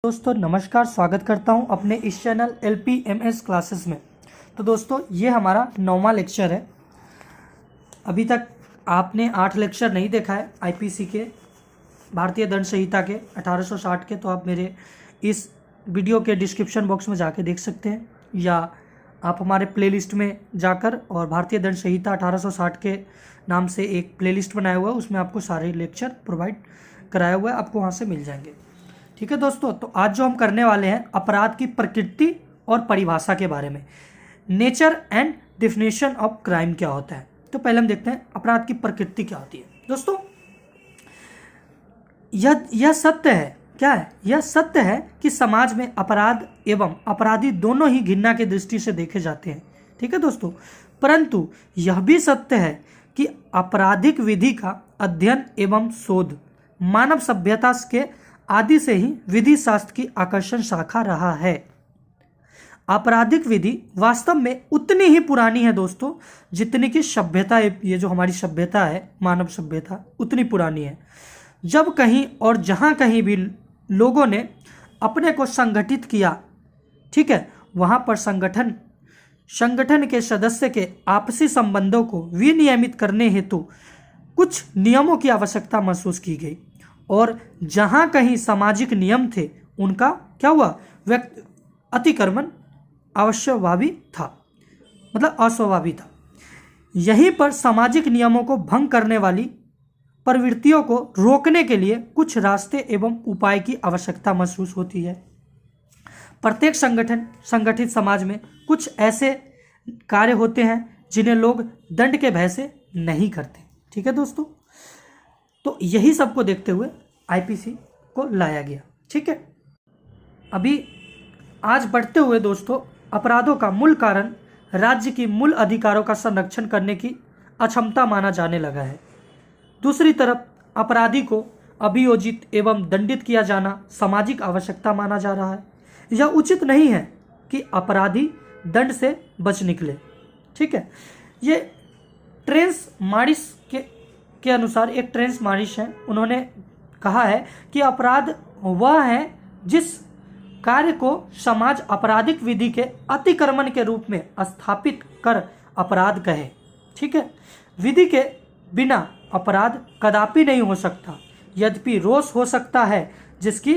दोस्तों नमस्कार, स्वागत करता हूं अपने इस चैनल LPMS क्लासेस में। तो दोस्तों ये हमारा 9वां लेक्चर है। अभी तक आपने 8 लेक्चर नहीं देखा है IPC के, भारतीय दंड संहिता के 1860 के, तो आप मेरे इस वीडियो के डिस्क्रिप्शन बॉक्स में जाके देख सकते हैं, या आप हमारे प्लेलिस्ट में जाकर और भारतीय दंड संहिता 1860 के नाम से एक प्लेलिस्ट बनाया हुआ है, उसमें आपको सारे लेक्चर प्रोवाइड कराया हुआ है, आपको वहाँ से मिल जाएंगे। ठीक है दोस्तों, तो आज जो हम करने वाले हैं अपराध की प्रकृति और परिभाषा के बारे में, nature and definition of crime क्या होता है। तो पहले हम देखते हैं अपराध की प्रकृति क्या होती है। दोस्तों यह सत्य है, क्या है, यह सत्य है कि समाज में अपराध एवं अपराधी दोनों ही घृणा की दृष्टि से देखे जाते हैं। ठीक है दोस्तों, परंतु यह भी सत्य है कि आपराधिक विधि का अध्ययन एवं शोध मानव सभ्यता के आदि से ही विधि शास्त्र की आकर्षण शाखा रहा है। आपराधिक विधि वास्तव में उतनी ही पुरानी है दोस्तों जितनी कि सभ्यता, ये जो हमारी सभ्यता है, मानव सभ्यता, उतनी पुरानी है। जब कहीं और जहां कहीं भी लोगों ने अपने को संगठित किया, ठीक है, वहां पर संगठन के सदस्य के आपसी संबंधों को विनियमित करने हेतु कुछ नियमों की आवश्यकता महसूस की गई, और जहां कहीं सामाजिक नियम थे उनका क्या हुआ, अतिक्रमण अवश्यभावी था, मतलब अस्वाभाविक था। यहीं पर सामाजिक नियमों को भंग करने वाली प्रवृत्तियों को रोकने के लिए कुछ रास्ते एवं उपाय की आवश्यकता महसूस होती है। प्रत्येक संगठित समाज में कुछ ऐसे कार्य होते हैं जिन्हें लोग दंड के भय से नहीं करते। ठीक है दोस्तों, तो यही सबको देखते हुए IPC को लाया गया। ठीक है, अभी आज बढ़ते हुए दोस्तों अपराधों का मूल कारण राज्य की मूल अधिकारों का संरक्षण करने की अक्षमता माना जाने लगा है। दूसरी तरफ अपराधी को अभियोजित एवं दंडित किया जाना सामाजिक आवश्यकता माना जा रहा है। यह उचित नहीं है कि अपराधी दंड से बच निकले। ठीक है, ये ट्रेंस मारिस के अनुसार, एक ट्रेंस मारिस है, उन्होंने कहा है कि अपराध वह है जिस कार्य को समाज आपराधिक विधि के अतिक्रमण के रूप में स्थापित कर अपराध कहे। ठीक है, विधि के बिना अपराध कदापि नहीं हो सकता, यद्यपि रोष हो सकता है जिसकी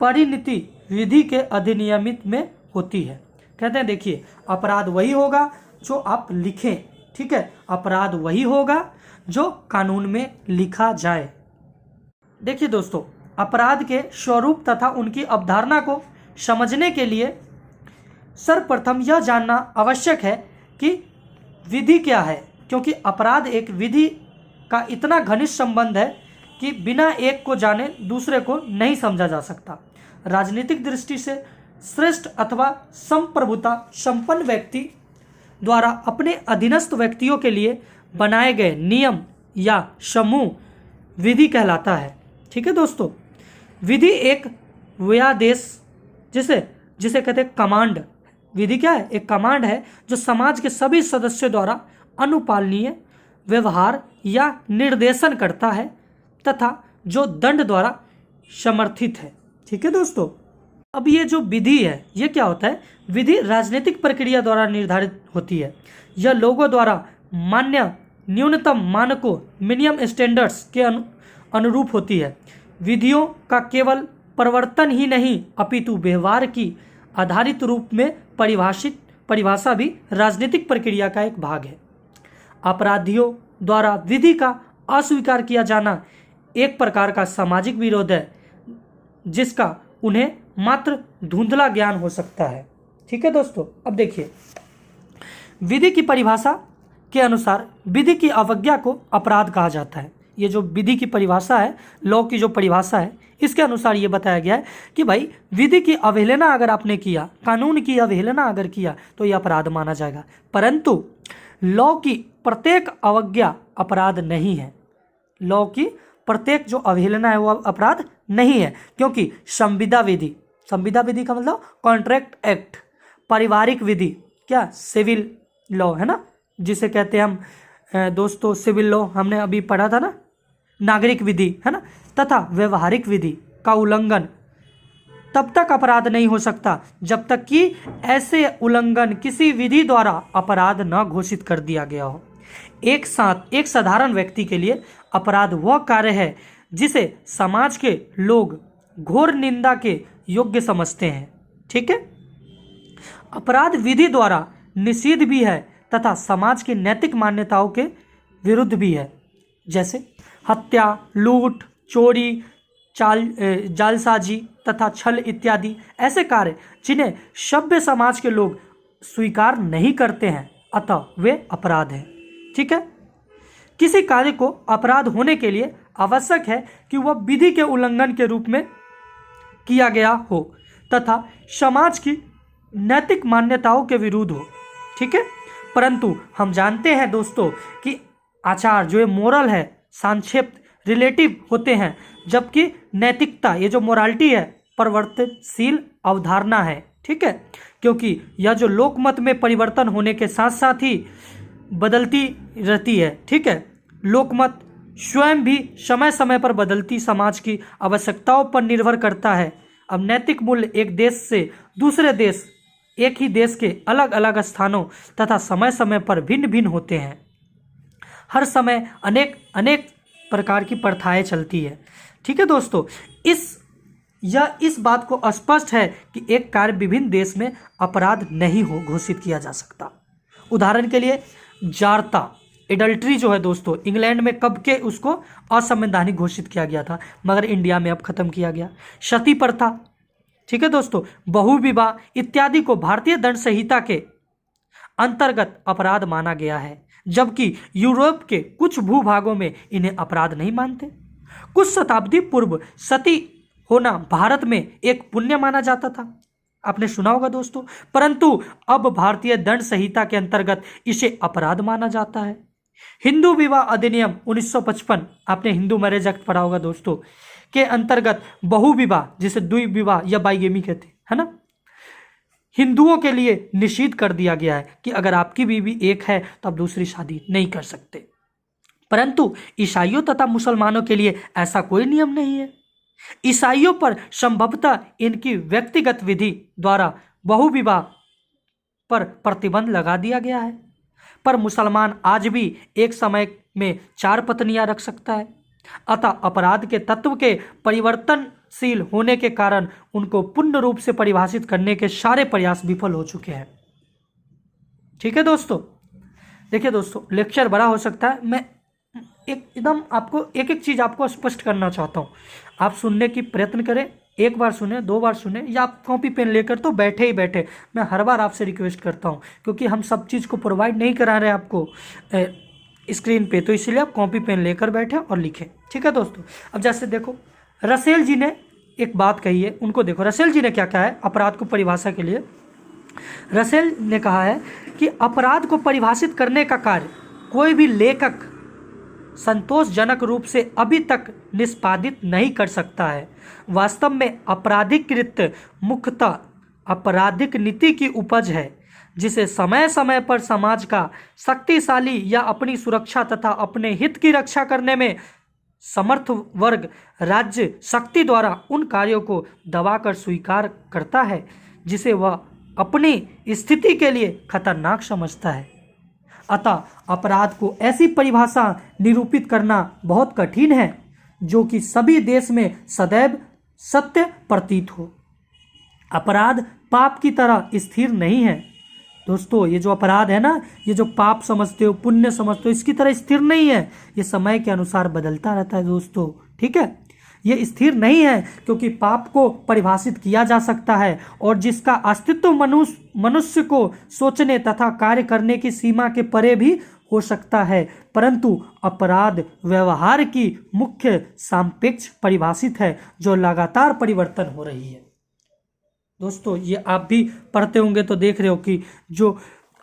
परिणति विधि के अधिनियमित में होती है। कहते हैं देखिए, अपराध वही होगा जो आप लिखें। ठीक है, अपराध वही होगा जो कानून में लिखा जाए। देखिए दोस्तों, अपराध के स्वरूप तथा उनकी अवधारणा को समझने के लिए सर्वप्रथम यह जानना आवश्यक है कि विधि क्या है, क्योंकि अपराध एक विधि का इतना घनिष्ठ संबंध है कि बिना एक को जाने दूसरे को नहीं समझा जा सकता। राजनीतिक दृष्टि से श्रेष्ठ अथवा संप्रभुता संपन्न व्यक्ति द्वारा अपने अधीनस्थ व्यक्तियों के लिए बनाए गए नियम या समूह विधि कहलाता है। ठीक है दोस्तों, विधि एक व्यादेश जिसे कहते हैं कमांड। विधि क्या है, एक कमांड है जो समाज के सभी सदस्यों द्वारा अनुपालनीय व्यवहार या निर्देशन करता है तथा जो दंड द्वारा समर्थित है। ठीक है दोस्तों, अब ये जो विधि है, ये क्या होता है, विधि राजनीतिक प्रक्रिया द्वारा निर्धारित होती है। यह लोगों द्वारा मान्य न्यूनतम मानकों, मिनिमम स्टैंडर्ड्स के अनुरूप होती है। विधियों का केवल प्रवर्तन ही नहीं अपितु व्यवहार की आधारित रूप में परिभाषा भी राजनीतिक प्रक्रिया का एक भाग है। अपराधियों द्वारा विधि का अस्वीकार किया जाना एक प्रकार का सामाजिक विरोध है जिसका उन्हें मात्र धुंधला ज्ञान हो सकता है। ठीक है दोस्तों, अब देखिए, विधि की परिभाषा के अनुसार विधि की अवज्ञा को अपराध कहा जाता है। ये जो विधि की परिभाषा है, लॉ की जो परिभाषा है, इसके अनुसार ये बताया गया है कि भाई विधि की अवहेलना अगर आपने किया, कानून की अवहेलना अगर किया तो यह अपराध माना जाएगा, परंतु लॉ की प्रत्येक अवज्ञा अपराध नहीं है। लॉ की प्रत्येक जो अवहेलना है वो अपराध नहीं है, क्योंकि संविदा विधि का मतलब कॉन्ट्रैक्ट एक्ट, पारिवारिक विधि क्या, सिविल लॉ है ना, जिसे कहते हैं हम दोस्तों सिविल लॉ, हमने अभी पढ़ा था ना, नागरिक विधि है ना, तथा व्यवहारिक विधि का उल्लंघन तब तक अपराध नहीं हो सकता जब तक कि ऐसे उल्लंघन किसी विधि द्वारा अपराध न घोषित कर दिया गया हो। एक साधारण व्यक्ति के लिए अपराध वह कार्य है जिसे समाज के लोग घोर निंदा के योग्य समझते हैं। ठीक है, अपराध विधि द्वारा निषिद्ध भी है तथा समाज की नैतिक मान्यताओं के विरुद्ध भी है, जैसे हत्या, लूट, चोरी, जालसाजी तथा छल इत्यादि ऐसे कार्य जिन्हें सभ्य समाज के लोग स्वीकार नहीं करते हैं, अतः वे अपराध हैं। ठीक है, किसी कार्य को अपराध होने के लिए आवश्यक है कि वह विधि के उल्लंघन के रूप में किया गया हो तथा समाज की नैतिक मान्यताओं के विरुद्ध हो। ठीक है, परंतु हम जानते हैं दोस्तों कि आचार जो ये मोरल है संक्षेप रिलेटिव होते हैं, जबकि नैतिकता ये जो मोरालिटी है परिवर्तनशील अवधारणा है। ठीक है, क्योंकि यह जो लोकमत में परिवर्तन होने के साथ साथ ही बदलती रहती है। ठीक है, लोकमत स्वयं भी समय समय पर बदलती समाज की आवश्यकताओं पर निर्भर करता है। अब नैतिक मूल्य एक देश से दूसरे देश, एक ही देश के अलग अलग स्थानों तथा समय समय पर भिन्न भिन्न होते हैं। हर समय अनेक प्रकार की प्रथाएं चलती है। ठीक है दोस्तों, इस बात को स्पष्ट है कि एक कार्य विभिन्न देश में अपराध नहीं हो घोषित किया जा सकता। उदाहरण के लिए जारता, एडल्ट्री जो है दोस्तों, इंग्लैंड में कब के उसको असंवैधानिक घोषित किया गया था, मगर इंडिया में अब खत्म किया गया। सती प्रथा, ठीक है दोस्तों, बहुविवाह इत्यादि को भारतीय दंड संहिता के अंतर्गत अपराध माना गया है, जबकि यूरोप के कुछ भूभागों में इन्हें अपराध नहीं मानते। कुछ शताब्दी पूर्व सती होना भारत में एक पुण्य माना जाता था, आपने सुना होगा दोस्तों, परंतु अब भारतीय दंड संहिता के अंतर्गत इसे अपराध माना जाता है। हिंदू विवाह अधिनियम 1955, आपने हिंदू मैरिज एक्ट पढ़ा होगा दोस्तों, के अंतर्गत बहुविवाह जिसे द्विविवाह या बाइगेमी कहते हैं, है ना, हिंदुओं के लिए निषिद्ध कर दिया गया है कि अगर आपकी बीवी एक है तो आप दूसरी शादी नहीं कर सकते। परंतु ईसाइयों तथा मुसलमानों के लिए ऐसा कोई नियम नहीं है। ईसाइयों पर संभवतः इनकी व्यक्तिगत विधि द्वारा बहुविवाह पर प्रतिबंध लगा दिया गया है, पर मुसलमान आज भी एक समय में 4 पत्नियां रख सकता है। अतः अपराध के तत्व के परिवर्तनशील होने के कारण उनको पूर्ण रूप से परिभाषित करने के सारे प्रयास विफल हो चुके हैं। ठीक है दोस्तों, देखिए दोस्तों, लेक्चर बड़ा हो सकता है, मैं एकदम आपको एक चीज आपको स्पष्ट करना चाहता हूँ। आप सुनने की प्रयत्न करें, एक बार सुने, 2 बार सुने, या आप कॉपी पेन लेकर तो बैठे ही बैठे। मैं हर बार आपसे रिक्वेस्ट करता हूँ, क्योंकि हम सब चीज़ को प्रोवाइड नहीं करा रहे आपको स्क्रीन पे, तो इसलिए आप कॉपी पेन लेकर बैठे और लिखें। ठीक है दोस्तों, अब जैसे देखो रसेल जी ने एक बात कही है, उनको देखो रसेल जी ने क्या कहा है अपराध को परिभाषा के लिए। रसेल ने कहा है कि अपराध को परिभाषित करने का कार्य कोई भी लेखक संतोषजनक रूप से अभी तक निष्पादित नहीं कर सकता है। वास्तव में आपराधिक कृत्य मुख्यतः आपराधिक नीति की उपज है, जिसे समय समय पर समाज का शक्तिशाली या अपनी सुरक्षा तथा अपने हित की रक्षा करने में समर्थ वर्ग राज्य शक्ति द्वारा उन कार्यों को दबाकर स्वीकार करता है जिसे वह अपनी स्थिति के लिए खतरनाक समझता है। अतः अपराध को ऐसी परिभाषा निरूपित करना बहुत कठिन है जो कि सभी देश में सदैव सत्य प्रतीत हो। अपराध पाप की तरह स्थिर नहीं है दोस्तों। ये जो अपराध है ना, ये जो पाप समझते हो, पुण्य समझते हो, इसकी तरह स्थिर नहीं है। ये समय के अनुसार बदलता रहता है दोस्तों। ठीक है, ये स्थिर नहीं है क्योंकि पाप को परिभाषित किया जा सकता है और जिसका अस्तित्व मनुष्य को सोचने तथा कार्य करने की सीमा के परे भी हो सकता है, परंतु अपराध व्यवहार की मुख्य सापेक्ष परिभाषित है जो लगातार परिवर्तन हो रही है। दोस्तों ये आप भी पढ़ते होंगे तो देख रहे हो कि जो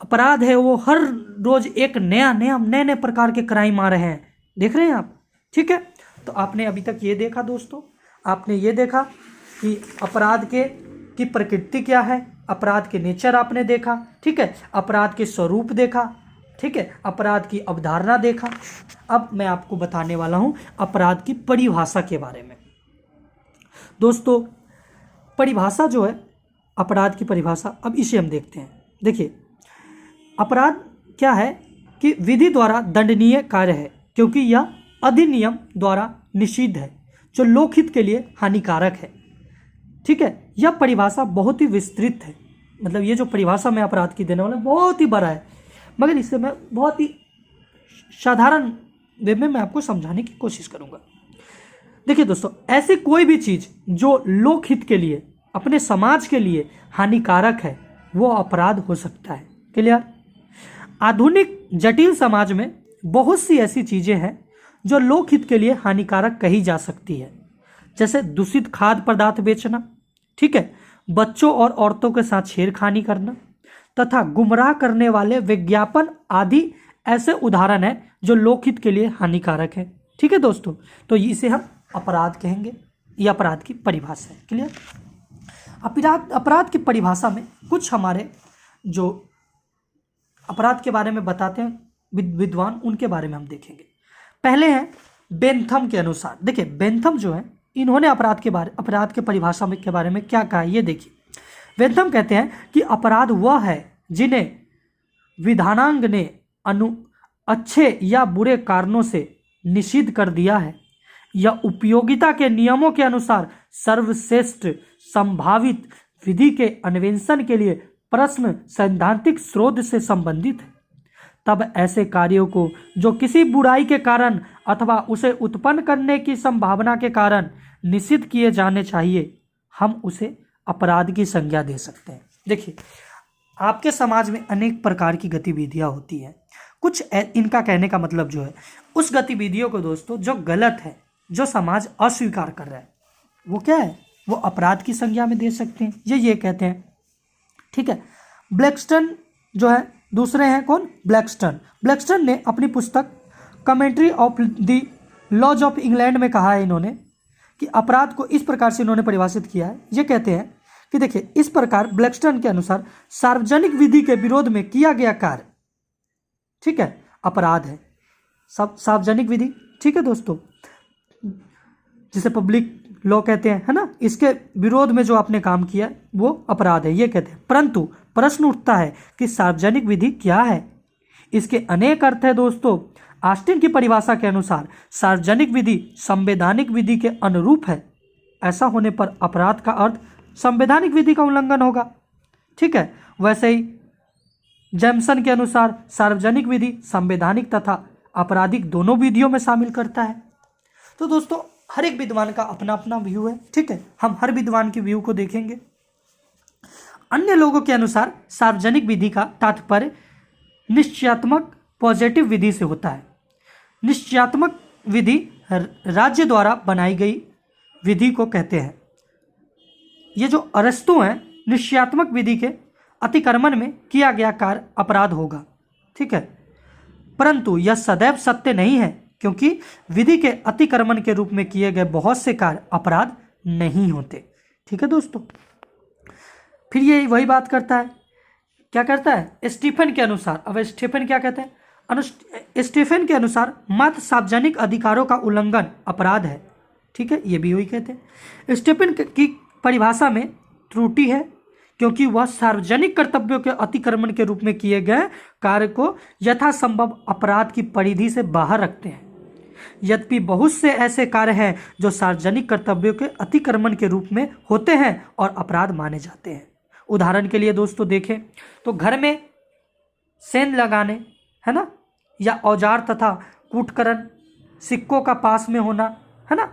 अपराध है वो हर रोज एक नए प्रकार के क्राइम आ रहे हैं, देख रहे हैं आप। ठीक है, तो आपने अभी तक ये देखा दोस्तों, आपने ये देखा कि अपराध की प्रकृति क्या है, अपराध के नेचर आपने देखा। ठीक है, अपराध के स्वरूप देखा। ठीक है, अपराध की अवधारणा देखा। अब मैं आपको बताने वाला हूँ अपराध की परिभाषा के बारे में। दोस्तों परिभाषा जो है अपराध की परिभाषा, अब इसे हम देखते हैं। देखिए, अपराध क्या है कि विधि द्वारा दंडनीय कार्य है क्योंकि यह अधिनियम द्वारा निषिद्ध है जो लोकहित के लिए हानिकारक है। ठीक है, यह परिभाषा बहुत ही विस्तृत है, मतलब ये जो परिभाषा मैं अपराध की देने वाला बहुत ही बड़ा है, मगर इससे मैं बहुत ही साधारण वे में मैं आपको समझाने की कोशिश करूंगा। देखिए दोस्तों, ऐसी कोई भी चीज़ जो लोकहित के लिए, अपने समाज के लिए हानिकारक है वो अपराध हो सकता है। क्लियर? आधुनिक जटिल समाज में बहुत सी ऐसी चीज़ें हैं जो लोकहित के लिए हानिकारक कही जा सकती है, जैसे दूषित खाद्य पदार्थ बेचना, ठीक है, बच्चों और औरतों के साथ छेड़खानी करना तथा गुमराह करने वाले विज्ञापन आदि ऐसे उदाहरण हैं जो लोकहित के लिए हानिकारक है। ठीक है दोस्तों, तो इसे हम अपराध कहेंगे, यह अपराध की परिभाषा है। क्लियर? अपराध की परिभाषा में कुछ हमारे जो अपराध के बारे में बताते हैं विद्वान, उनके बारे में हम देखेंगे। पहले हैं बेंथम के अनुसार। देखिए, बेंथम जो है इन्होंने अपराध के परिभाषा में के बारे में क्या कहा, ये देखिए। बेंथम कहते हैं कि अपराध वह है जिन्हें विधानांग ने अच्छे या बुरे कारणों से निषिद्ध कर दिया है या उपयोगिता के नियमों के अनुसार सर्वश्रेष्ठ संभावित विधि के अन्वेषण के लिए प्रश्न सैद्धांतिक स्रोत से संबंधित है। तब ऐसे कार्यों को जो किसी बुराई के कारण अथवा उसे उत्पन्न करने की संभावना के कारण निषिद्ध किए जाने चाहिए, हम उसे अपराध की संज्ञा दे सकते हैं। देखिए, आपके समाज में अनेक प्रकार की गतिविधियां होती हैं। कुछ इनका कहने का मतलब जो है, उस गतिविधियों को दोस्तों जो गलत है, जो समाज अस्वीकार कर रहा है, वो क्या है, वो अपराध की संज्ञा में दे सकते हैं, ये कहते हैं। ठीक है, ब्लैकस्टन जो है, दूसरे हैं कौन, ब्लैकस्टन ने अपनी पुस्तक commentary of the laws of England में कहा है इन्होंने कि अपराध को इस प्रकार से इन्होंने परिभाषित किया है। ये कहते हैं कि देखिए, इस प्रकार ब्लैकस्टन के अनुसार सार्वजनिक विधि के विरोध में किया गया कार्य, ठीक है, अपराध है। सार्वजनिक विधि, ठीक है दोस्तों, जिसे पब्लिक लॉ कहते हैं, है ना, इसके विरोध में जो आपने काम किया वो अपराध है, ये कहते हैं। परंतु प्रश्न उठता है कि सार्वजनिक विधि क्या है? इसके अनेक अर्थ है दोस्तों। ऑस्टिन की परिभाषा के अनुसार सार्वजनिक विधि संवैधानिक विधि के अनुरूप है। ऐसा होने पर अपराध का अर्थ संवैधानिक विधि का उल्लंघन होगा। ठीक है, वैसे ही जैमसन के अनुसार सार्वजनिक विधि संवैधानिक तथा आपराधिक दोनों विधियों में शामिल करता है। तो दोस्तों, हर एक विद्वान का अपना अपना व्यू है। ठीक है, हम हर विद्वान के व्यू को देखेंगे। अन्य लोगों के अनुसार सार्वजनिक विधि का तात्पर्य निश्चयात्मक पॉजिटिव विधि से होता है। निश्चयात्मक विधि राज्य द्वारा बनाई गई विधि को कहते हैं। ये जो अरस्तु हैं, निश्चयात्मक विधि के अतिक्रमण में किया गया कार्य अपराध होगा। ठीक है, परंतु यह सदैव सत्य नहीं है, क्योंकि विधि के अतिक्रमण के रूप में किए गए बहुत से कार्य अपराध नहीं होते। ठीक है दोस्तों, फिर ये वही बात करता है, क्या करता है, स्टीफन के अनुसार। अब स्टीफन क्या कहते हैं, स्टीफन के अनुसार मात्र सार्वजनिक अधिकारों का उल्लंघन अपराध है। ठीक है, ये भी वही कहते हैं। स्टीफन की परिभाषा में त्रुटि है, क्योंकि वह सार्वजनिक कर्तव्यों के अतिक्रमण के रूप में किए गए कार्य को यथासंभव अपराध की परिधि से बाहर रखते हैं। यद्यपि बहुत से ऐसे कार्य हैं जो सार्वजनिक कर्तव्यों के अतिक्रमण के रूप में होते हैं और अपराध माने जाते हैं। उदाहरण के लिए दोस्तों देखें तो घर में सेंध लगाने, है ना, या औजार तथा कूटकरण, सिक्कों का पास में होना, है ना,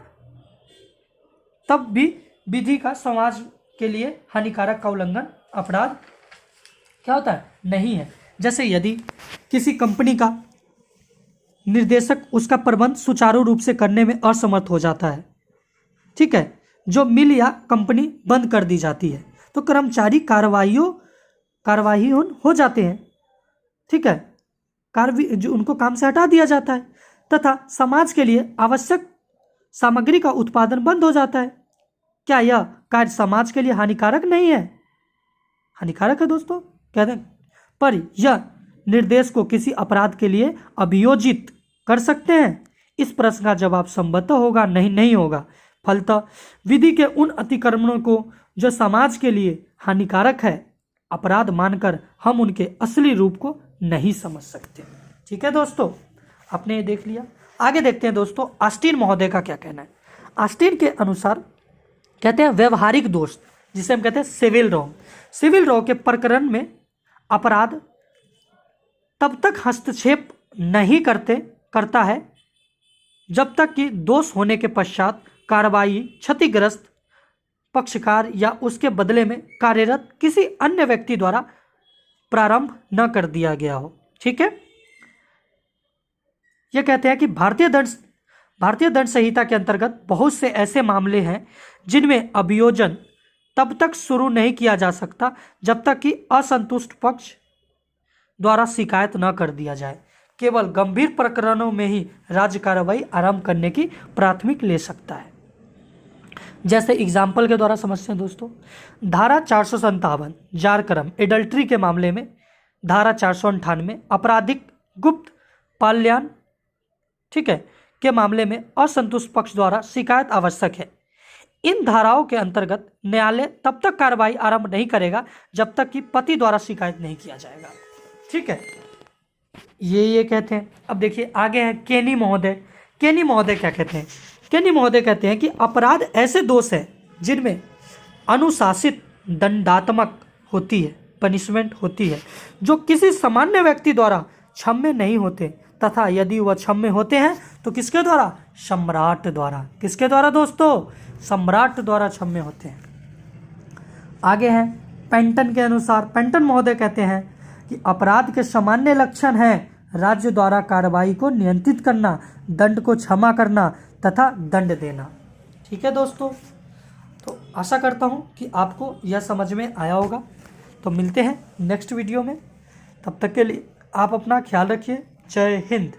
तब भी विधि का समाज के लिए हानिकारक का उल्लंघन अपराध क्या होता है, नहीं है। जैसे यदि किसी कंपनी का निर्देशक उसका प्रबंध सुचारू रूप से करने में असमर्थ हो जाता है, ठीक है, जो मिल या कंपनी बंद कर दी जाती है, तो कर्मचारी कार्यवाही हो जाते हैं। ठीक है, जो उनको काम से हटा दिया जाता है तथा समाज के लिए आवश्यक सामग्री का उत्पादन बंद हो जाता है। क्या यह कार्य समाज के लिए हानिकारक नहीं है? हानिकारक है दोस्तों, कहते हैं। पर यह निर्देश को किसी अपराध के लिए अभियोजित कर सकते हैं? इस प्रश्न का जवाब संभवतः होगा नहीं होगा। फलतः विधि के उन अतिक्रमणों को जो समाज के लिए हानिकारक है, अपराध मानकर हम उनके असली रूप को नहीं समझ सकते। ठीक है दोस्तों, आपने ये देख लिया। आगे देखते हैं दोस्तों ऑस्टिन महोदय का क्या कहना है। ऑस्टिन के अनुसार कहते हैं व्यवहारिक दोष, जिसे हम कहते हैं सिविल रॉ, सिविल रॉ के प्रकरण में अपराध तब तक हस्तक्षेप नहीं करता है जब तक कि दोष होने के पश्चात कार्रवाई क्षतिग्रस्त पक्षकार या उसके बदले में कार्यरत किसी अन्य व्यक्ति द्वारा प्रारंभ न कर दिया गया हो। ठीक है, यह कहते हैं कि भारतीय दंड संहिता के अंतर्गत बहुत से ऐसे मामले हैं जिनमें अभियोजन तब तक शुरू नहीं किया जा सकता जब तक कि असंतुष्ट पक्ष द्वारा शिकायत न कर दिया जाए। केवल गंभीर प्रकरणों में ही राज्य कार्रवाई आरंभ करने की प्राथमिक ले सकता है। जैसे एग्जाम्पल के द्वारा समझते हैं दोस्तों, धारा 457 जारकर्म एडल्ट्री के मामले में, धारा 498 आपराधिक गुप्त पाल्यान, ठीक है, के मामले में असंतुष्ट पक्ष द्वारा शिकायत आवश्यक है। इन धाराओं के अंतर्गत न्यायालय तब तक कार्रवाई आरंभ नहीं करेगा जब तक कि पति द्वारा शिकायत नहीं किया जाएगा। ठीक है, ये कहते हैं। अब देखिए आगे है केनी महोदय। केनी महोदय क्या कहते हैं? केनी महोदय कहते हैं कि अपराध ऐसे दोष है जिनमें अनुशासित दंडात्मक होती है, पनिशमेंट होती है, जो किसी सामान्य व्यक्ति द्वारा क्षम्य नहीं होते, तथा यदि वह क्षम्य होते हैं तो किसके द्वारा? सम्राट द्वारा। किसके द्वारा दोस्तों? सम्राट द्वारा क्षम्य होते हैं। आगे है पेंटन के अनुसार, पेंटन महोदय कहते हैं कि अपराध के सामान्य लक्षण हैं राज्य द्वारा कार्रवाई को नियंत्रित करना, दंड को क्षमा करना तथा दंड देना। ठीक है दोस्तों, तो आशा करता हूँ कि आपको यह समझ में आया होगा। तो मिलते हैं नेक्स्ट वीडियो में, तब तक के लिए आप अपना ख्याल रखिए। जय हिंद।